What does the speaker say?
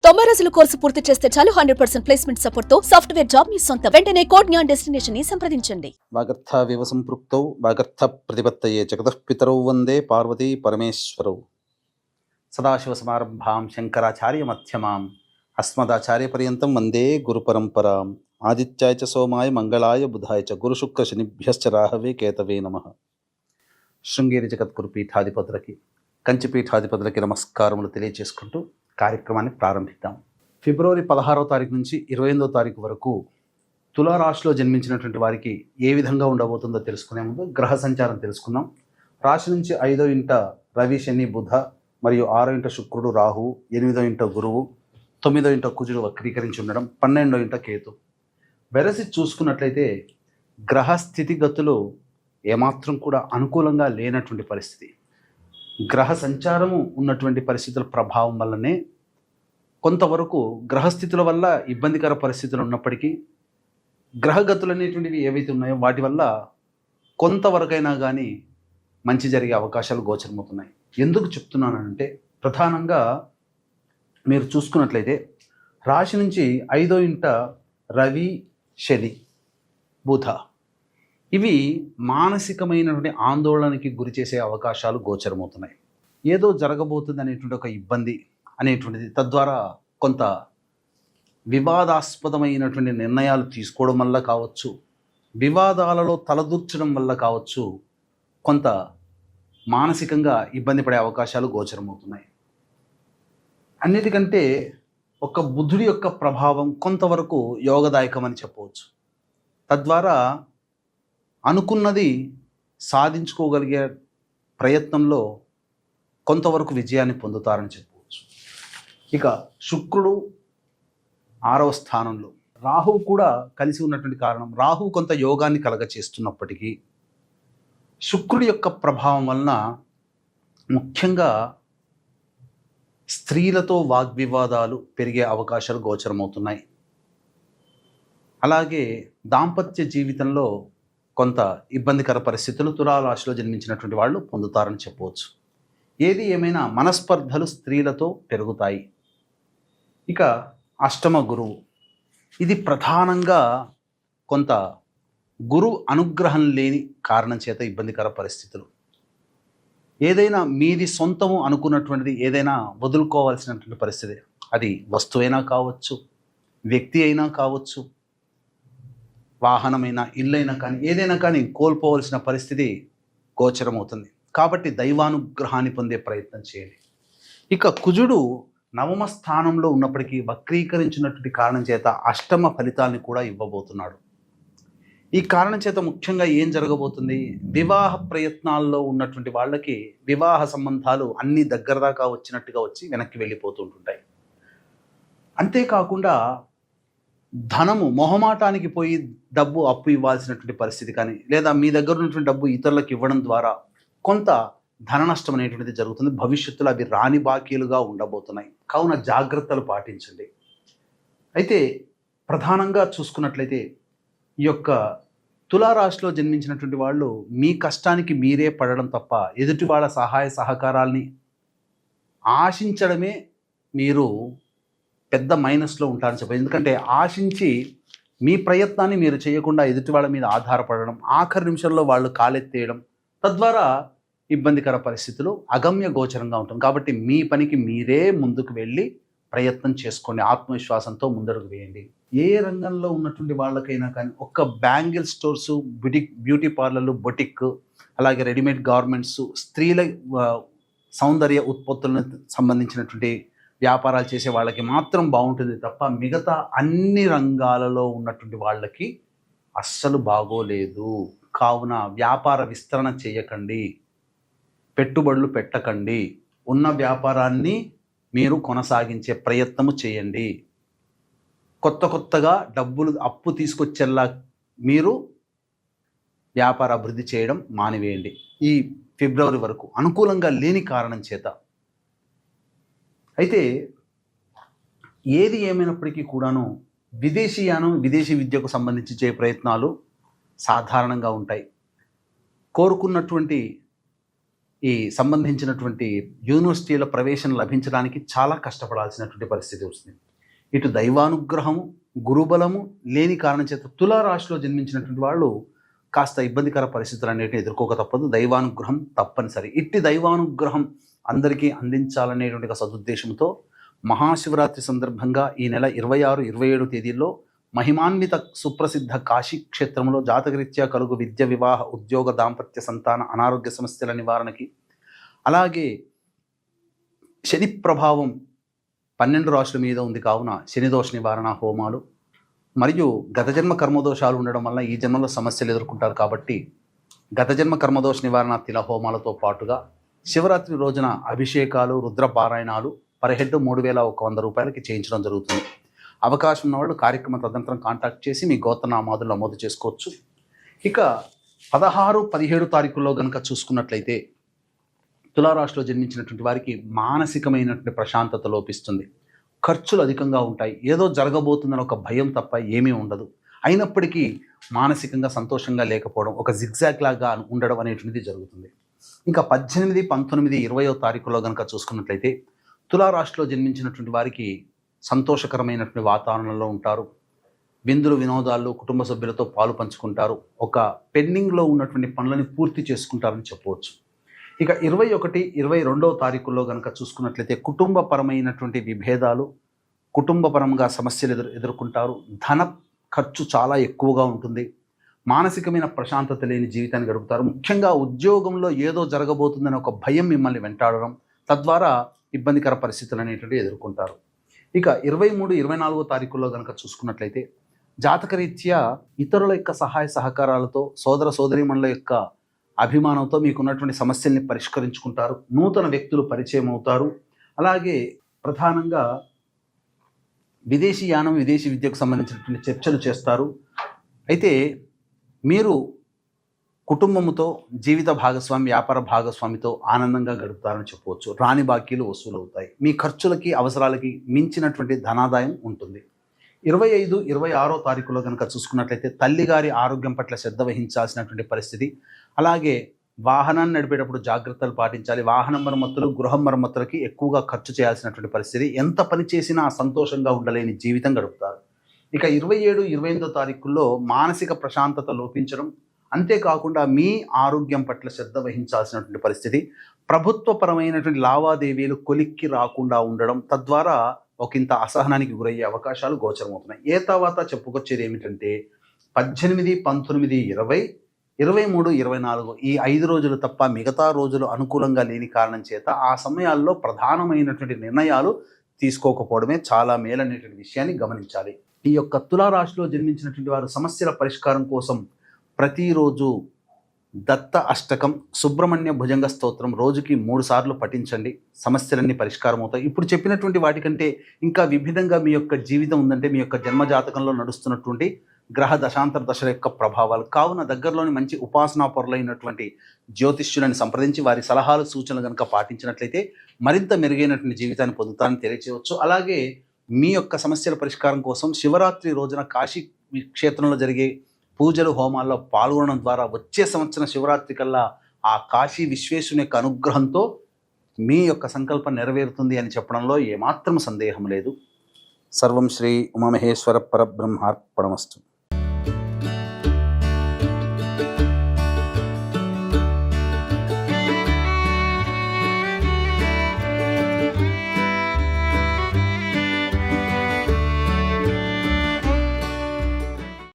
90 రోజుల కోర్సు పూర్తి చేస్తే చాలు 100% ప్లేస్మెంట్ సపోర్ట్ తో సాఫ్ట్వేర్ జాబ్ మీ సొంతం. వెంటనే కోడ్ జ్ఞాన్ డెస్టినేషన్ ని సంప్రదించండి. వాగర్థ వివసంపృక్తౌ వాగర్థ ప్రతిపత్తయే జగతః పితరౌ వందే పార్వతీ పరమేశ్వరౌ. సదాశివసమారంభాం శంకరాచార్య మధ్యమాం అస్మదాచార్య పర్యంతం వందే గురు పరంపరాం. ఆదిత్యాయ చ సోమాయ మంగళాయ బుధాయ చ గురుశుక్ర శనిభ్యశ్చ రాహవే కేతవే నమః. శృంగేరి జగద్గురు పీఠాధిపతులకి కంచి పీఠాధిపతులకి నమస్కారములు తెలియజేసుకుంటూ కార్యక్రమాన్ని ప్రారంభిద్దాం. ఫిబ్రవరి 16వ తారీఖు నుంచి 28వ తారీఖు వరకు తులారాశిలో జన్మించినటువంటి వారికి ఏ విధంగా ఉండబోతుందో తెలుసుకునే ముందు గ్రహ సంచారం తెలుసుకుందాం. రాశి నుంచి 5వ ఇంట రవి, శని, బుధ మరియు 6వ ఇంట శుక్రుడు, రాహు, 8వ ఇంట గురువు, 9వ ఇంట కుజుడు వక్రీకరించి ఉండడం, 12వ ఇంట కేతు. వెరసి చూసుకున్నట్లయితే గ్రహ స్థితిగతులు ఏమాత్రం కూడా అనుకూలంగా లేనటువంటి పరిస్థితి. గ్రహ సంచారము ఉన్నటువంటి పరిస్థితుల ప్రభావం వల్లనే కొంతవరకు గ్రహస్థితుల వల్ల ఇబ్బందికర పరిస్థితులు ఉన్నప్పటికీ గ్రహగతులు అనేటువంటివి ఏవైతే ఉన్నాయో వాటి వల్ల కొంతవరకైనా కానీ మంచి జరిగే అవకాశాలు గోచరమవుతున్నాయి. ఎందుకు చెప్తున్నానంటే ప్రధానంగా మీరు చూసుకున్నట్లయితే రాశి నుంచి 5వ ఇంట రవి, శని, బుధ ఇవి మానసికమైనటువంటి ఆందోళనకి గురి చేసే అవకాశాలు గోచరమవుతున్నాయి. ఏదో జరగబోతుంది అనేటువంటి ఒక ఇబ్బంది అనేటువంటిది, తద్వారా కొంత వివాదాస్పదమైనటువంటి నిర్ణయాలు తీసుకోవడం వల్ల కావచ్చు, వివాదాలలో తలదూర్చడం వల్ల కావచ్చు, కొంత మానసికంగా ఇబ్బంది పడే అవకాశాలు గోచరమవుతున్నాయి. అన్నిటికంటే ఒక బుధుడి యొక్క ప్రభావం కొంతవరకు యోగదాయకమని చెప్పవచ్చు. తద్వారా అనుకున్నది సాధించుకోగలిగే ప్రయత్నంలో కొంతవరకు విజయాన్ని పొందుతారని చెప్పవచ్చు. ఇక శుక్రుడు 6వ స్థానంలో, రాహువు కూడా కలిసి ఉన్నటువంటి కారణం రాహువు కొంత యోగాన్ని కలగచేస్తున్నప్పటికీ శుక్రుడి యొక్క ప్రభావం వలన ముఖ్యంగా స్త్రీలతో వాగ్వివాదాలు పెరిగే అవకాశాలు గోచరమవుతున్నాయి. అలాగే దాంపత్య జీవితంలో కొంత ఇబ్బందికర పరిస్థితులు తులారాశిలో జన్మించినటువంటి వాళ్ళు పొందుతారని చెప్పవచ్చు. ఏది ఏమైనా మనస్పర్ధలు స్త్రీలతో పెరుగుతాయి. ఇక అష్టమ గురువు, ఇది ప్రధానంగా కొంత గురువు అనుగ్రహం లేని కారణం చేత ఇబ్బందికర పరిస్థితులు. ఏదైనా మీది సొంతము అనుకున్నటువంటిది ఏదైనా వదులుకోవాల్సినటువంటి పరిస్థితి, అది వస్తువైనా కావచ్చు, వ్యక్తి అయినా కావచ్చు, వాహనమైనా, ఇల్లైనా కానీ ఏదైనా కానీ కోల్పోవలసిన పరిస్థితి గోచరమవుతుంది. కాబట్టి దైవానుగ్రహాన్ని పొందే ప్రయత్నం చేయండి. ఇక కుజుడు 9వ స్థానంలో ఉన్నప్పటికీ వక్రీకరించినటువంటి కారణం చేత అష్టమ ఫలితాలను కూడా ఇవ్వబోతున్నాడు. ఈ కారణం చేత ముఖ్యంగా ఏం జరగబోతుంది, వివాహ ప్రయత్నాల్లో ఉన్నటువంటి వాళ్ళకి వివాహ సంబంధాలు అన్ని దగ్గర దాకా వచ్చినట్టుగా వచ్చి వెనక్కి వెళ్ళిపోతుంటుంటాయి. అంతేకాకుండా ధనము మొహమాటానికి పోయి డబ్బు అప్పు ఇవ్వాల్సినటువంటి పరిస్థితి కానీ, లేదా మీ దగ్గర ఉన్నటువంటి డబ్బు ఇతరులకు ఇవ్వడం ద్వారా కొంత ధన నష్టం అనేటువంటిది జరుగుతుంది. భవిష్యత్తులో అవి రాని బాకీలుగా ఉండబోతున్నాయి. కావున జాగ్రత్తలు పాటించండి. అయితే ప్రధానంగా చూసుకున్నట్లయితే ఈ యొక్క తులారాశిలో జన్మించినటువంటి వాళ్ళు మీ కష్టానికి మీరే పడడం తప్ప ఎదుటి వాళ్ళ సహాయ సహకారాల్ని ఆశించడమే మీరు పెద్ద మైనస్లో ఉంటారని చెప్పారు. ఎందుకంటే ఆశించి మీ ప్రయత్నాన్ని మీరు చేయకుండా ఎదుటి వాళ్ళ మీద ఆధారపడడం, ఆఖరి నిమిషంలో వాళ్ళు కాలెత్తేయడం, తద్వారా ఇబ్బందికర పరిస్థితులు అగమ్య గోచరంగా ఉంటుంది. కాబట్టి మీ పనికి మీరే ముందుకు వెళ్ళి ప్రయత్నం చేసుకోండి. ఆత్మవిశ్వాసంతో ముందడుగు వేయండి. ఏ రంగంలో ఉన్నటువంటి వాళ్ళకైనా కానీ ఒక్క బ్యాంగిల్ స్టోర్స్, బ్యూటీ పార్లర్లు, బొటిక్, అలాగే రెడీమేడ్ గార్మెంట్స్, స్త్రీల సౌందర్య ఉత్పత్తులకు సంబంధించినటువంటి వ్యాపారాలు చేసే వాళ్ళకి మాత్రం బాగుంటుంది తప్ప మిగతా అన్ని రంగాలలో ఉన్నటువంటి వాళ్ళకి అస్సలు బాగోలేదు. కావున వ్యాపార విస్తరణ చేయకండి, పెట్టుబడులు పెట్టకండి, ఉన్న వ్యాపారాన్ని మీరు కొనసాగించే ప్రయత్నము చేయండి. కొత్తగా డబ్బులు అప్పు తీసుకొచ్చేలా మీరు వ్యాపార అభివృద్ధి చేయడం మానివేయండి. ఈ ఫిబ్రవరి వరకు అనుకూలంగా లేని కారణం చేత. అయితే ఏది ఏమైనప్పటికీ కూడాను విదేశీయానం, విదేశీ విద్యకు సంబంధించి చేసే ప్రయత్నాలు సాధారణంగా ఉంటాయి. కోరుకున్నటువంటి ఈ సంబంధించినటువంటి యూనివర్సిటీల ప్రవేశం లభించడానికి చాలా కష్టపడాల్సినటువంటి పరిస్థితి వస్తుంది. ఇటు దైవానుగ్రహము, గురుబలము లేని కారణం చేత తులారాశిలో జన్మించినటువంటి వాళ్ళు కాస్త ఇబ్బందికర పరిస్థితులు అనేటివి ఎదుర్కోక తప్పదు. దైవానుగ్రహం తప్పనిసరి. ఇట్టి దైవానుగ్రహం అందరికీ అందించాలనేటువంటి ఒక సదుద్దేశంతో మహాశివరాత్రి సందర్భంగా ఈ నెల 26, 27 తేదీల్లో మహిమాన్విత సుప్రసిద్ధ కాశీ క్షేత్రంలో జాతకరీత్యా కలుగు విద్య, వివాహ, ఉద్యోగ, దాంపత్య, సంతాన, అనారోగ్య సమస్యల నివారణకి, అలాగే శని ప్రభావం 12 రాశుల మీద ఉంది కావున శనిదోష నివారణ హోమాలు, మరియు గత జన్మ కర్మదోషాలు ఉండడం వల్ల ఈ జన్మలో సమస్యలు ఎదుర్కొంటారు కాబట్టి గత జన్మ కర్మదోష నివారణ తిల హోమాలతో పాటుగా శివరాత్రి రోజున అభిషేకాలు, రుద్రపారాయణాలు పర్ హెడ్ 3,100 రూపాయలకి చేయించడం జరుగుతుంది. అవకాశం ఉన్నవాళ్ళు కార్యక్రమ తదనంతరం కాంటాక్ట్ చేసి మీ గోత్రనామాదులు నమోదు చేసుకోవచ్చు. ఇక 16, 17 తారీఖుల్లో కనుక చూసుకున్నట్లయితే తులారాశిలో జన్మించినటువంటి వారికి మానసికమైనటువంటి ప్రశాంతత లోపిస్తుంది. ఖర్చులు అధికంగా ఉంటాయి. ఏదో జరగబోతుందని ఒక భయం తప్ప ఏమీ ఉండదు. అయినప్పటికీ మానసికంగా సంతోషంగా లేకపోవడం, ఒక జిగ్జాగ్ లాగా ఉండడం అనేటువంటిది జరుగుతుంది. ఇంకా 18, 19, 20 తారీఖుల్లో కనుక చూసుకున్నట్లయితే తులారాశిలో జన్మించినటువంటి వారికి సంతోషకరమైనటువంటి వాతావరణంలో ఉంటారు. విందులు, వినోదాలు, కుటుంబ సభ్యులతో పాలు పంచుకుంటారు. ఒక పెండింగ్లో ఉన్నటువంటి పనులని పూర్తి చేసుకుంటారని చెప్పవచ్చు. ఇక 21, 22 తారీఖుల్లో కనుక చూసుకున్నట్లయితే కుటుంబపరమైనటువంటి విభేదాలు, కుటుంబపరంగా సమస్యలు ఎదుర్కొంటారు. ధన ఖర్చు చాలా ఎక్కువగా ఉంటుంది. మానసికమైన ప్రశాంతత లేని జీవితాన్ని గడుపుతారు. ముఖ్యంగా ఉద్యోగంలో ఏదో జరగబోతుందని ఒక భయం మిమ్మల్ని వెంటాడడం, తద్వారా ఇబ్బందికర పరిస్థితులు అనేటువంటివి ఎదుర్కొంటారు. ఇక 23, 24 తారీఖుల్లో కనుక చూసుకున్నట్లయితే జాతకరీత్యా ఇతరుల యొక్క సహాయ సహకారాలతో, సోదర సోదరీమణుల యొక్క అభిమానంతో మీకున్నటువంటి సమస్యల్ని పరిష్కరించుకుంటారు. నూతన వ్యక్తులు పరిచయం అవుతారు. అలాగే ప్రధానంగా విదేశీ యానం, విదేశీ విద్యకు సంబంధించినటువంటి చర్చలు చేస్తారు. అయితే మీరు కుటుంబంతో, జీవిత భాగస్వామి, వ్యాపార భాగస్వామితో ఆనందంగా గడుపుతారని చెప్పవచ్చు. రాని బాకీలు వసూలు అవుతాయి. మీ ఖర్చులకి, అవసరాలకి మించినటువంటి ధనాదాయం ఉంటుంది. 25, 26 తారీఖులో కనుక చూసుకున్నట్లయితే తల్లిగారి ఆరోగ్యం పట్ల శ్రద్ధ వహించాల్సినటువంటి పరిస్థితి. అలాగే వాహనాన్ని నడిపేటప్పుడు జాగ్రత్తలు పాటించాలి. వాహన మరమ్మతులు, గృహ మరమ్మతులకి ఎక్కువగా ఖర్చు చేయాల్సినటువంటి పరిస్థితి. ఎంత పని చేసినా సంతోషంగా ఉండలేని జీవితం గడుపుతారు. ఇక 27, 28 తారీఖుల్లో మానసిక ప్రశాంతత లోపించడం, అంతేకాకుండా మీ ఆరోగ్యం పట్ల శ్రద్ధ వహించాల్సినటువంటి పరిస్థితి. ప్రభుత్వపరమైనటువంటి లావాదేవీలు కొలిక్కి రాకుండా ఉండడం, తద్వారా ఒకంత అసహనానికి గురయ్యే అవకాశాలు గోచరమవుతున్నాయి. ఏ తర్వాత చెప్పుకొచ్చేది ఏమిటంటే 18, 19, 20, 23, 24 ఈ 5 రోజులు తప్ప మిగతా రోజులు అనుకూలంగా లేని కారణం చేత ఆ సమయాల్లో ప్రధానమైనటువంటి నిర్ణయాలు తీసుకోకపోవడమే చాలా మేలనేటువంటి విషయాన్ని గమనించాలి. ఈ యొక్క తులారాశిలో జన్మించినటువంటి వారు సమస్యల పరిష్కారం కోసం ప్రతిరోజు దత్త అష్టకం, సుబ్రహ్మణ్య భుజంగ స్తోత్రం రోజుకి 3 సార్లు పఠించండి. సమస్యలన్నీ పరిష్కారం అవుతాయి. ఇప్పుడు చెప్పినటువంటి వాటికంటే ఇంకా విభిన్నంగా మీ యొక్క జీవితం ఉందంటే మీ యొక్క జన్మజాతకంలో నడుస్తున్నటువంటి గ్రహ దశాంతర దశల యొక్క ప్రభావాలు. కావున దగ్గరలోని మంచి ఉపాసనా పరులైనటువంటి జ్యోతిష్యులను సంప్రదించి వారి సలహాలు, సూచనలు కనుక పాటించినట్లయితే మరింత మెరుగైనటువంటి జీవితాన్ని పొందుతారని తెలియచేయవచ్చు. అలాగే మీ యొక్క సమస్యల పరిష్కారం కోసం శివరాత్రి రోజున కాశీ క్షేత్రంలో జరిగే పూజలు, హోమాల్లో పాల్గొనడం ద్వారా వచ్చే సంవత్సరం శివరాత్రి కల్లా ఆ కాశీ విశ్వేశ్వరుని యొక్క అనుగ్రహంతో మీ యొక్క సంకల్పం నెరవేరుతుంది అని చెప్పడంలో ఏమాత్రం సందేహం లేదు. సర్వం శ్రీ ఉమామహేశ్వర పరబ్రహ్మార్పణమస్తు.